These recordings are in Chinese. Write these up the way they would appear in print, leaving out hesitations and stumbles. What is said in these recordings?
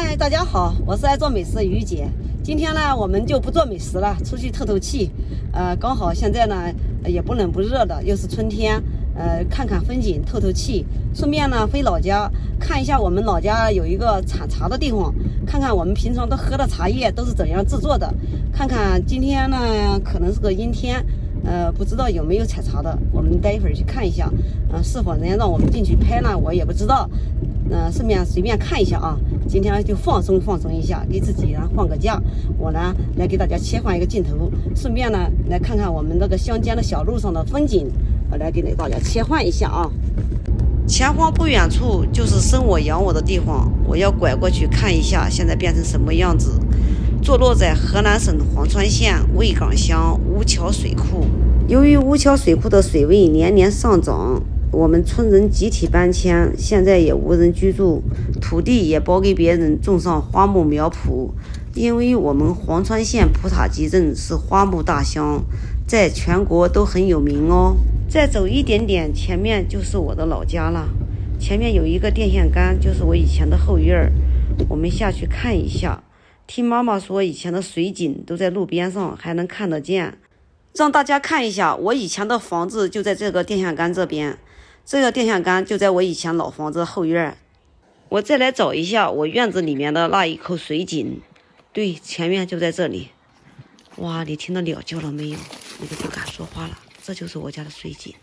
嗨，大家好，我是爱做美食的于姐。今天呢，我们就不做美食了，出去透透气。刚好现在呢也不冷不热的，又是春天，看看风景，透透气。顺便呢回老家看一下我们老家有一个产茶的地方，看看我们平常都喝的茶叶都是怎样制作的。看看今天呢可能是个阴天，不知道有没有采茶的，我们待一会儿去看一下。是否能让我们进去拍呢？我也不知道。顺便随便看一下啊。今天就放松一下，给自己放个假。我呢来给大家切换一个镜头，顺便呢来看看我们这个乡间的小路上的风景，我来给大家切换一下啊。前方不远处就是生我养我的地方，我要拐过去看一下，现在变成什么样子。坐落在河南省黄川县魏岗乡吴桥水库。由于吴桥水库的水位年年上涨，我们村人集体搬迁，现在也无人居住，土地也包给别人种上花木苗圃。因为我们黄川县普塔集镇是花木大乡，在全国都很有名哦。再走一点点，前面就是我的老家了。前面有一个电线杆，就是我以前的后院，我们下去看一下。听妈妈说，以前的水井都在路边上，还能看得见。让大家看一下，我以前的房子就在这个电线杆这边。这个电线杆就在我以前老房子后院。我再来找一下我院子里面的那一口水井，对，前面就在这里。哇，你听到鸟叫了没有？我就不敢说话了，这就是我家的水井。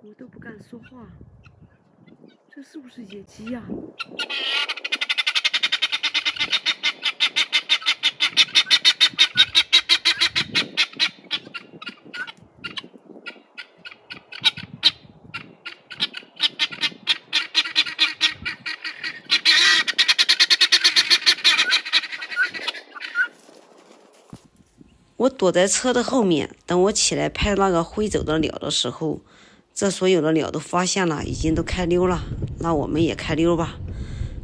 我都不敢说话，这是不是野鸡呀？我躲在车的后面，等我起来拍那个飞走的鸟的时候，这所有的鸟都发现了，已经都开溜了。那我们也开溜吧，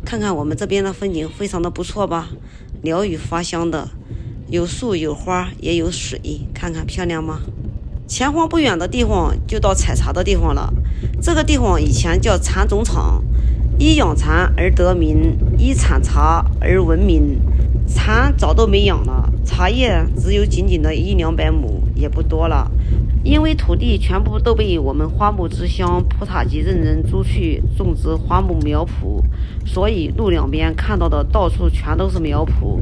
看看我们这边的风景非常的不错吧，鸟语花香的，有树有花也有水，看看漂亮吗？前方不远的地方就到采茶的地方了。这个地方以前叫蚕种场，以养蚕而得名，以产茶而闻名。蚕早都没养了，茶叶只有仅仅的100-200亩，也不多了。因为土地全部都被我们花木之乡普塔集镇人租去种植花木苗圃，所以路两边看到的到处全都是苗圃。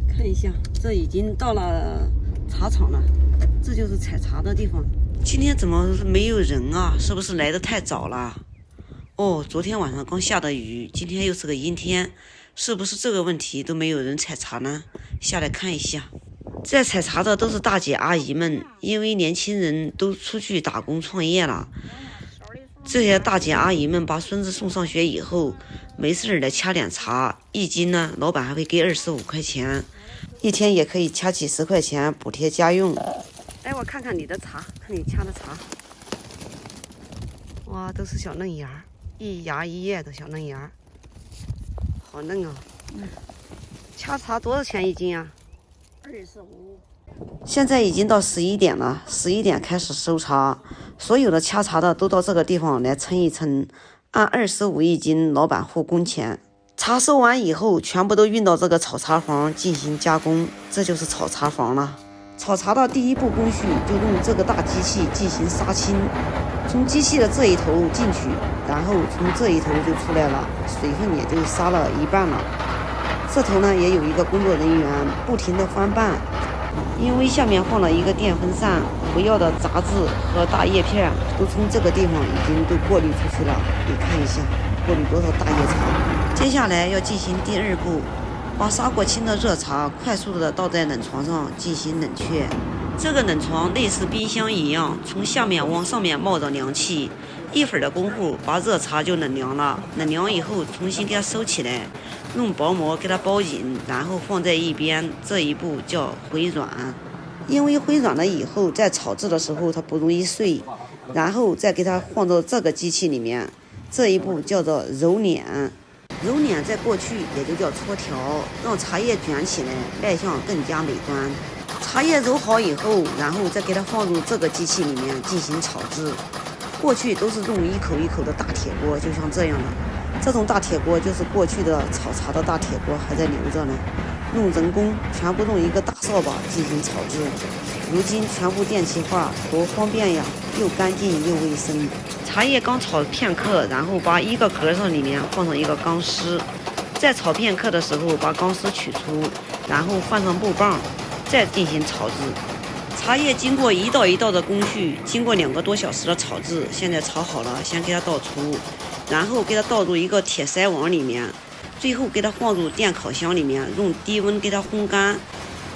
看一下，这已经到了茶厂了，这就是采茶的地方。今天怎么没有人啊？是不是来得太早了？哦，昨天晚上刚下的雨，今天又是个阴天，是不是这个问题都没有人采茶呢？下来看一下。在采茶的都是大姐阿姨们，因为年轻人都出去打工创业了。这些大姐阿姨们把孙子送上学以后，没事来掐点茶，一斤呢老板还会给25块钱，一天也可以掐几10块钱补贴家用。来，我看看你的茶，看你掐的茶。哇，都是小嫩芽，一芽一叶的小嫩芽，好嫩啊。掐茶多少钱一斤啊？25。现在已经到11点了，11点开始收茶，所有的掐茶的都到这个地方来称一称，按25一斤，老板付工钱。茶收完以后，全部都运到这个炒茶房进行加工，这就是炒茶房了。炒茶的第一步工序就用这个大机器进行杀青，从机器的这一头进去，然后从这一头就出来了，水分也就杀了一半了。这头呢也有一个工作人员不停地翻拌，因为下面放了一个电风扇，不要的杂质和大叶片都从这个地方已经都过滤出去了。你看一下，过滤多少大叶茶。接下来要进行第二步，把杀过青的热茶快速的倒在冷床上进行冷却。这个冷床类似冰箱一样，从下面往上面冒着凉气，一会儿的功夫把热茶就冷凉了。冷凉以后重新给它收起来，用薄膜给它包紧，然后放在一边。这一步叫回软，因为回软了以后在炒制的时候它不容易碎，然后再给它放到这个机器里面。这一步叫做揉捻。揉捻在过去也就叫搓条，让茶叶卷起来，卖相更加美观。茶叶揉好以后，然后再给它放入这个机器里面进行炒制。过去都是用一口一口的大铁锅，就像这样的。这种大铁锅就是过去的炒茶的大铁锅，还在留着呢。用人工，全部用一个大扫把进行炒制。如今全部电气化，多方便呀，又干净又卫生。茶叶刚炒片刻，然后把一个格子里面放上一个钢丝，在炒片刻的时候把钢丝取出，然后放上木棒，再进行炒制。茶叶经过一道一道的工序，经过2个多小时的炒制，现在炒好了，先给它倒出，然后给它倒入一个铁筛网里面，最后给它放入电烤箱里面，用低温给它烘干。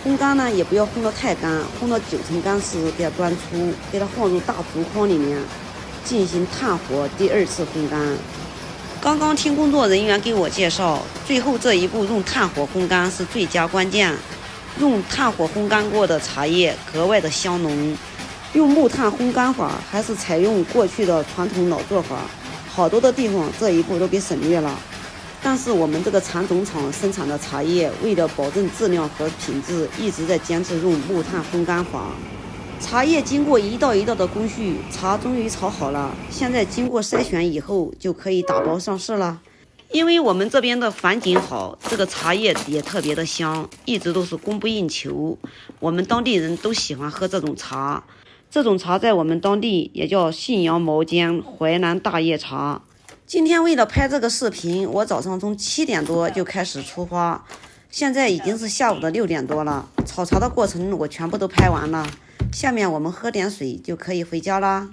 烘干呢也不要烘得太干，烘到90%干时给它端出，给它放入大竹筐里面，进行炭火第2次烘干。刚刚听工作人员给我介绍，最后这一步用炭火烘干是最佳关键。用炭火烘干过的茶叶格外的香浓。用木炭烘干法还是采用过去的传统老做法，好多的地方这一步都给省略了。但是我们这个蚕种厂生产的茶叶，为了保证质量和品质，一直在坚持用木炭烘干法。茶叶经过一道一道的工序，茶终于炒好了。现在经过筛选以后，就可以打包上市了。因为我们这边的环境好，这个茶叶也特别的香，一直都是供不应求。我们当地人都喜欢喝这种茶，这种茶在我们当地也叫信阳毛尖淮南大叶茶。今天为了拍这个视频，我早上从7点多就开始出发，现在已经是下午的6点多了。炒茶的过程我全部都拍完了，下面我们喝点水就可以回家啦。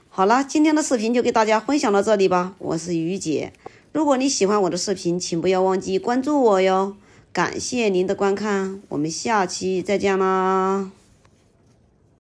好了，今天的视频就给大家分享到这里吧，我是于姐。如果你喜欢我的视频，请不要忘记关注我哟。感谢您的观看，我们下期再见啦。